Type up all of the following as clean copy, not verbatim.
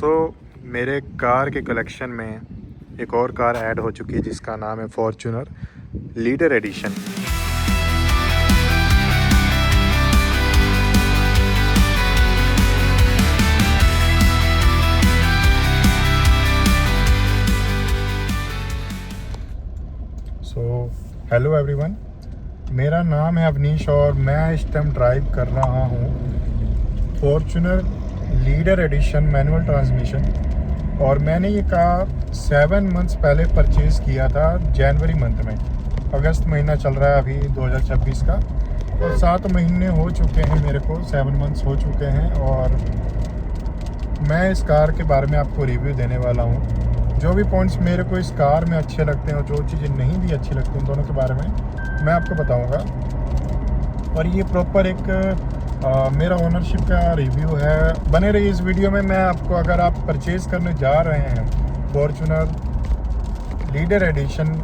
मेरे कार के कलेक्शन में एक और कार ऐड हो चुकी है जिसका नाम है Fortuner leader edition. Hello everyone, मेरा नाम है अवनीश और मैं इस टाइम ड्राइव कर रहा हूँ Fortuner leader edition manual transmission. और मैंने ये कार 7 मंथ्स पहले परचेज़ किया था जनवरी मंथ में। अगस्त महीना चल रहा है अभी 2026 का, और 7 महीने हो चुके हैं मेरे को, 7 मंथ्स हो चुके हैं। और मैं इस कार के बारे में आपको रिव्यू देने वाला हूँ। जो भी पॉइंट्स मेरे को इस कार में अच्छे लगते हैं और जो चीज़ें नहीं भी अच्छी लगती हैं, दोनों के बारे में मैं आपको बताऊंगा। और ये प्रॉपर एक मेरा ओनरशिप का रिव्यू है। बने रहिए इस वीडियो में। मैं आपको, अगर आप परचेज़ करने जा रहे हैं फॉर्च्यूनर लीडर एडिशन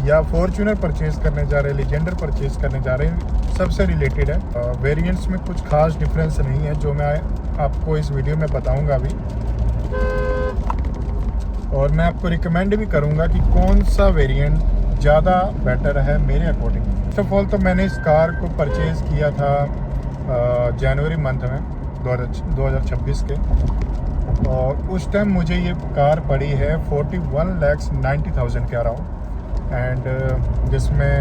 या फॉर्च्यूनर परचेज़ करने जा रहे हैं, लीजेंडर परचेज़ करने जा रहे हैं, सबसे रिलेटेड है। वेरिएंट्स में कुछ खास डिफरेंस नहीं है जो मैं आपको इस वीडियो में बताऊँगा अभी। और मैं आपको रिकमेंड भी करूंगा कि कौन सा वेरिएंट ज़्यादा बेटर है मेरे अकॉर्डिंग। फर्स्ट ऑफ ऑल तो मैंने इस कार को परचेज़ किया था जनवरी मंथ में 2026 के, और उस टाइम मुझे ये कार पड़ी है 41,90,000 के अराउंड। एंड जिसमें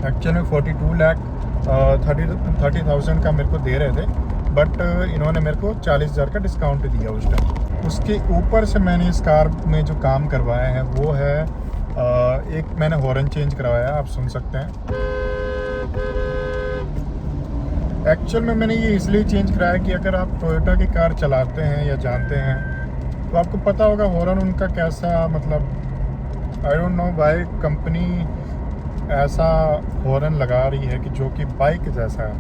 एक्चुअल में 42,30,000 का मेरे को दे रहे थे, बट इन्होंने मेरे को 40,000 का डिस्काउंट दिया उस टाइम। उसके ऊपर से मैंने इस कार में जो काम करवाया है वो है एक मैंने हॉर्न चेंज करवाया, आप सुन सकते हैं। एक्चुअल में मैंने ये इसलिए चेंज कराया कि अगर आप टोयोटा की कार चलाते हैं या जानते हैं तो आपको पता होगा हॉर्न उनका कैसा, मतलब I don't know why company ऐसा हॉर्न लगा रही है कि जो कि बाइक जैसा है।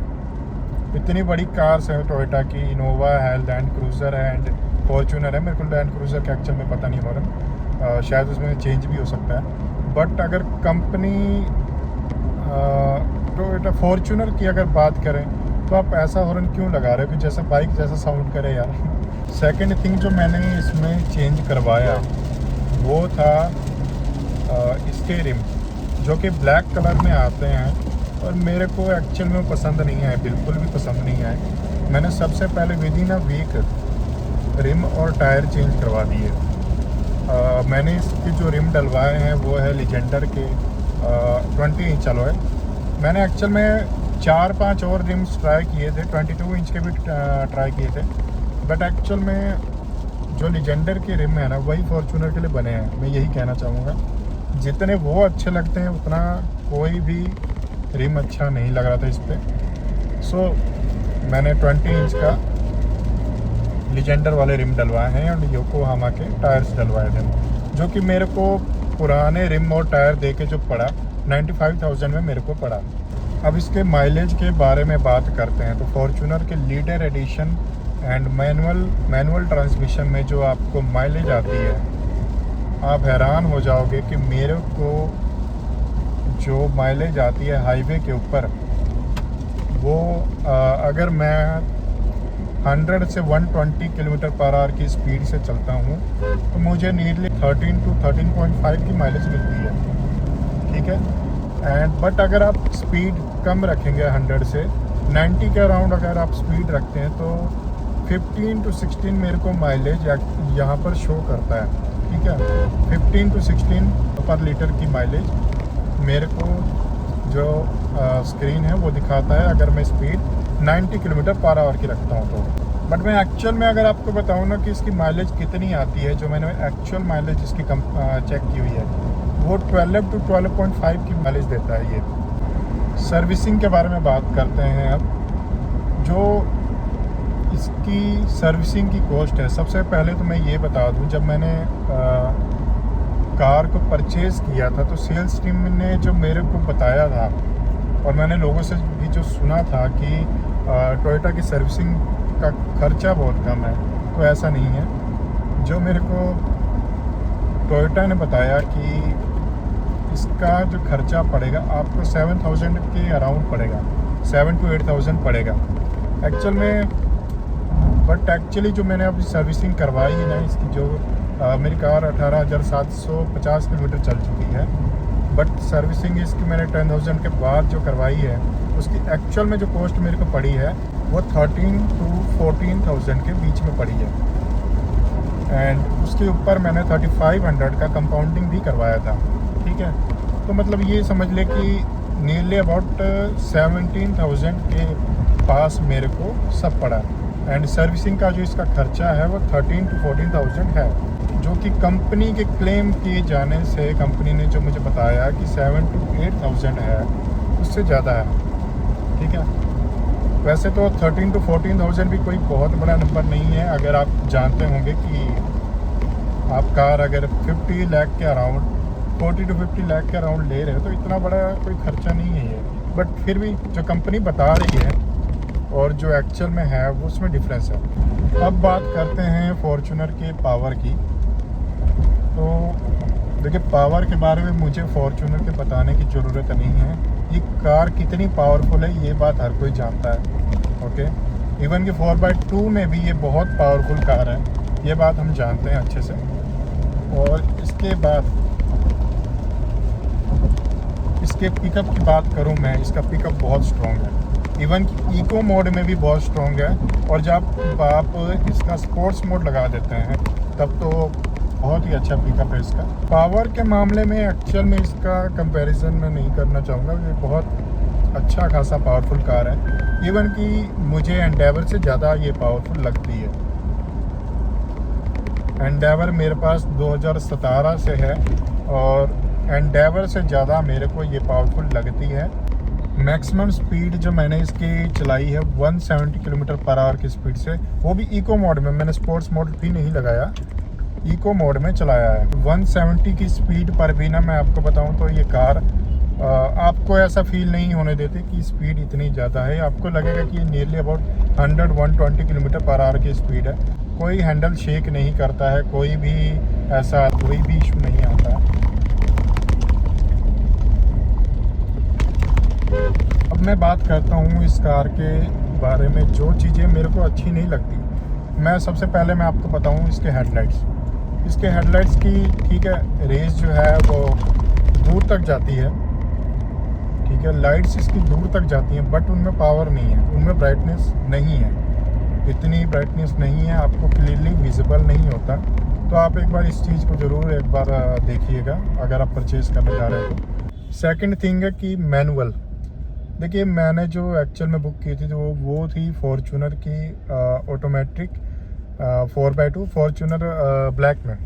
इतनी बड़ी कार्स है टोयोटा की, इनोवा है, लैंड क्रूज़र है एंड फॉर्च्यूनर है। मेरे को लैंड क्रूज़र का एक्चुअल में पता नहीं हॉर्न, शायद उसमें चेंज भी हो सकता है। बट अगर कंपनी टोयोटा फॉर्च्यूनर की अगर बात करें तो आप ऐसा हॉर्न क्यों लगा रहे हो कि जैसा बाइक जैसा साउंड करे यार। सेकंड थिंग जो मैंने इसमें चेंज करवाया वो था इसके रिम, जो कि ब्लैक कलर में आते हैं और मेरे को एक्चुअल में पसंद नहीं है, बिल्कुल भी पसंद नहीं है। मैंने सबसे पहले with in a week rim और टायर चेंज करवा दिए। मैंने इसके जो रिम डलवाए हैं वो है लीजेंडर के 20 इंच अलॉय। मैंने एक्चुअल में 4-5 और रिम्स ट्राई किए थे, 22 इंच के भी ट्राई किए थे, बट एक्चुअल में जो लीजेंडर के रिम है ना वही फॉर्च्यूनर के लिए बने हैं। मैं यही कहना चाहूँगा, जितने वो अच्छे लगते हैं उतना कोई भी रिम अच्छा नहीं लग रहा था इस पर। सो मैंने 20 इंच का लीजेंडर वाले रिम डलवाए हैं और योकोहामा के टायर्स डलवाए थे, जो कि मेरे को पुराने रिम और टायर दे के जो पड़ा 95,000 में मेरे को पड़ा। अब इसके माइलेज के बारे में बात करते हैं तो फॉर्च्यूनर के leader edition and manual transmission में जो आपको माइलेज आती है, आप हैरान हो जाओगे कि मेरे को जो माइलेज आती है हाईवे के ऊपर वो अगर मैं 100 से 120 किलोमीटर पर आवर की स्पीड से चलता हूँ तो मुझे नीयरली 13 to 13.5 की माइलेज मिलती है, ठीक है। एंड बट अगर आप स्पीड कम रखेंगे 100 से 90 के अराउंड अगर आप स्पीड रखते हैं तो 15 to 16 मेरे को माइलेज यहाँ पर शो करता है, ठीक है। 15 to 16 पर लीटर की माइलेज मेरे को जो स्क्रीन है वो दिखाता है अगर मैं स्पीड 90 किलोमीटर पर आवर की रखता हूँ तो। बट मैं एक्चुअल में अगर आपको बताऊँ ना कि इसकी माइलेज कितनी आती है, जो मैंने एक्चुअल माइलेज इसकी चेक की हुई है वो 12 to 12.5 की माइलेज देता है ये। सर्विसिंग के बारे में बात करते हैं अब। जो इसकी सर्विसिंग की कॉस्ट है, सबसे पहले तो मैं ये बता दूँ, जब मैंने कार को परचेज़ किया था तो सेल्स टीम ने जो मेरे को बताया था और मैंने लोगों से भी जो सुना था कि टोयोटा की सर्विसिंग का खर्चा बहुत कम है, तो ऐसा नहीं है। जो मेरे को टोयोटा ने बताया कि इसका जो खर्चा पड़ेगा आपको 7,000 के अराउंड पड़ेगा, 7 to 8,000 पड़ेगा। एक्चुअल में बट एक्चुअली जो मैंने अभी सर्विसिंग करवाई है ना इसकी, जो मेरी कार 18,750 किलोमीटर चल चुकी है, बट सर्विसिंग इसकी मैंने 10,000 के बाद जो करवाई है, उसकी एक्चुअल में जो कॉस्ट मेरे को पड़ी है वो 13 to 14,000 के बीच में पड़ी है। एंड उसके ऊपर मैंने 3500 का कंपाउंडिंग भी करवाया था, ठीक है। तो मतलब ये समझ ले कि नियरली अबाउट 17,000 के पास मेरे को सब पड़ा। एंड सर्विसिंग का जो इसका खर्चा है वो 13 to 14,000 है, जो कि कंपनी के क्लेम किए जाने से कंपनी ने जो मुझे बताया कि 7 to 8,000 है, उससे ज़्यादा है, ठीक है। वैसे तो 13 to 14,000 भी कोई बहुत बड़ा नंबर नहीं है। अगर आप जानते होंगे कि आप कार अगर 50 लाख के अराउंड 40 to 50 लाख के अराउंड ले रहे हो तो इतना बड़ा कोई खर्चा नहीं है ये। बट फिर भी जो कंपनी बता रही है और जो एक्चुअल में है वो उसमें डिफरेंस है। अब बात करते हैं फॉर्च्यूनर के पावर की। तो देखिए, पावर के बारे में मुझे फॉर्च्यूनर के बताने की ज़रूरत नहीं है। ये कार कितनी पावरफुल है ये बात हर कोई जानता है, ओके। इवन कि 4x2 में भी ये बहुत पावरफुल कार है, ये बात हम जानते हैं अच्छे से। और इसके बाद इसके पिकअप की बात करूं मैं, इसका पिकअप बहुत स्ट्रॉन्ग है। इवन कि इको मोड में भी बहुत स्ट्रॉन्ग है, और जब आप इसका स्पोर्ट्स मोड लगा देते हैं तब तो बहुत ही अच्छा पिकअप है इसका। पावर के मामले में एक्चुअल में इसका कंपैरिजन मैं नहीं करना चाहूँगा, ये बहुत अच्छा खासा पावरफुल कार है। इवन कि मुझे एंडेवर से ज़्यादा ये पावरफुल लगती है। एंडेवर मेरे पास 2017 से है, और एंडेवर से ज़्यादा मेरे को ये पावरफुल लगती है। मैक्सिमम स्पीड जो मैंने इसकी चलाई है 170 किलोमीटर पर आवर की स्पीड से, वो भी इको मोड में। मैंने स्पोर्ट्स मोड भी नहीं लगाया, इको मोड में चलाया है। 170 की स्पीड पर भी ना, मैं आपको बताऊं तो ये कार आपको ऐसा फील नहीं होने देती कि स्पीड इतनी ज़्यादा है। आपको लगेगा कि ये nearly about 100-120 kilometre per hour की स्पीड है। कोई हैंडल शेक नहीं करता है, कोई भी ऐसा कोई भी इशू नहीं आता है। अब मैं बात करता हूँ इस कार के बारे में, जो चीज़ें मेरे को अच्छी नहीं लगती। मैं सबसे पहले मैं आपको बताऊँ इसके हेडलाइट्स। इसके हेडलाइट्स की, ठीक है, रेस जो है वो दूर तक जाती है, ठीक है, लाइट्स इसकी दूर तक जाती हैं, बट उनमें पावर नहीं है, उनमें ब्राइटनेस नहीं है, इतनी ब्राइटनेस नहीं है, आपको क्लियरली विजिबल नहीं होता। तो आप एक बार इस चीज़ को ज़रूर एक बार देखिएगा अगर आप परचेज़ करने जा रहे हैं तो। सेकंड थिंग है कि मैनुअल। देखिए, मैंने जो एक्चुअल में बुक की थी तो वो थी फॉर्च्यूनर की ऑटोमेटिक 4x2 फॉर्च्यूनर ब्लैक में।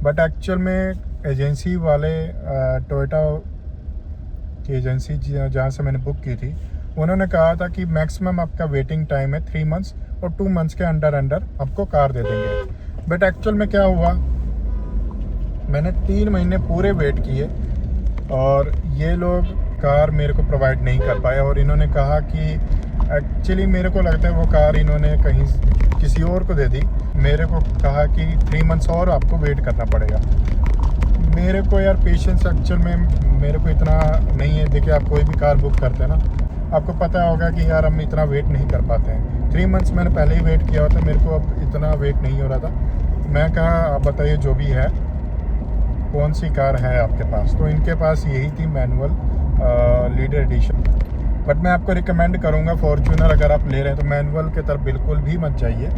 बट एक्चुअल में एजेंसी वाले, टोयोटा की एजेंसी जहाँ से मैंने बुक की थी, उन्होंने कहा था कि मैक्सिमम आपका वेटिंग टाइम है 3 मंथ्स, और 2 मंथ्स के अंडर आपको कार दे देंगे। बट एक्चुअल में क्या हुआ, मैंने 3 महीने पूरे वेट किए और ये लोग कार मेरे को प्रोवाइड नहीं कर पाए। और इन्होंने कहा कि एक्चुअली मेरे को लगता है वो कार इन्होंने कहीं किसी और को दे दी। मेरे को कहा कि 3 मंथ्स और आपको वेट करना पड़ेगा। मेरे को यार पेशेंस एक्चुअल में मेरे को इतना नहीं है। देखिए, आप कोई भी कार बुक करते हैं ना, आपको पता होगा कि यार हम इतना वेट नहीं कर पाते हैं। 3 मंथ्स मैंने पहले ही वेट किया होता, मेरे को अब इतना वेट नहीं हो रहा था। मैं कहा आप बताइए जो भी है, कौन सी कार है आपके पास। तो इनके पास यही थी मैनुअल लीडर एडिशन। बट मैं आपको रिकमेंड करूँगा फॉर्च्यूनर अगर आप ले रहे हैं तो मैनुअल के तरफ बिल्कुल भी मत जाइए,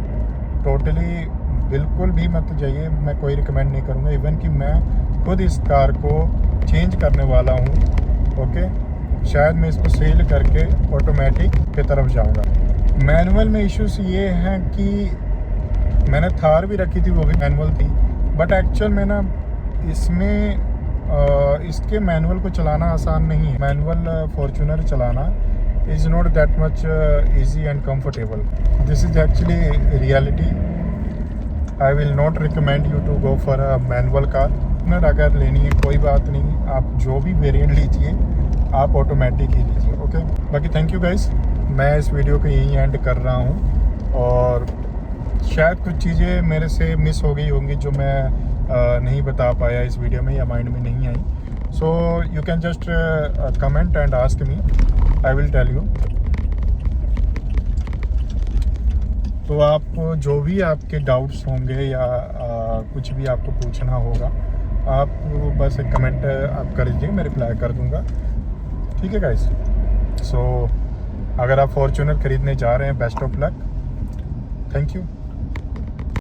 टोटली बिल्कुल भी मत जाइए। मैं कोई रिकमेंड नहीं करूँगा। इवन कि मैं खुद इस कार को चेंज करने वाला हूँ, ओके। शायद मैं इसको सेल करके ऑटोमेटिक की तरफ जाऊँगा। मैनुअल में इश्यूज ये हैं कि मैंने थार भी रखी थी, वो भी मैनुअल थी। बट एक्चुअल में ना इसमें इसके मैनुअल को चलाना आसान नहीं है। मैनुअल फॉर्च्यूनर चलाना is not that much easy and comfortable. This is actually reality. I will not recommend you to go for a manual car. अगर लेनी है कोई बात नहीं, आप जो भी वेरिएंट लीजिए आप ऑटोमेटिक ही लीजिए, ओके। बाकी थैंक यू गाइस, मैं इस वीडियो को यहीं एंड कर रहा हूँ। और शायद कुछ चीज़ें मेरे से मिस हो गई होंगी जो मैं नहीं बता पाया इस वीडियो में, या माइंड में नहीं आई। So you can just comment and ask me, I will tell you. तो आप जो भी आपके डाउट्स होंगे या कुछ भी आपको पूछना होगा, आप बस एक कमेंट आप कर दीजिए, मैं रिप्लाई कर दूंगा। ठीक है गाइस। सो अगर आप फॉर्च्यूनर ख़रीदने जा रहे हैं, best of luck. Thank you.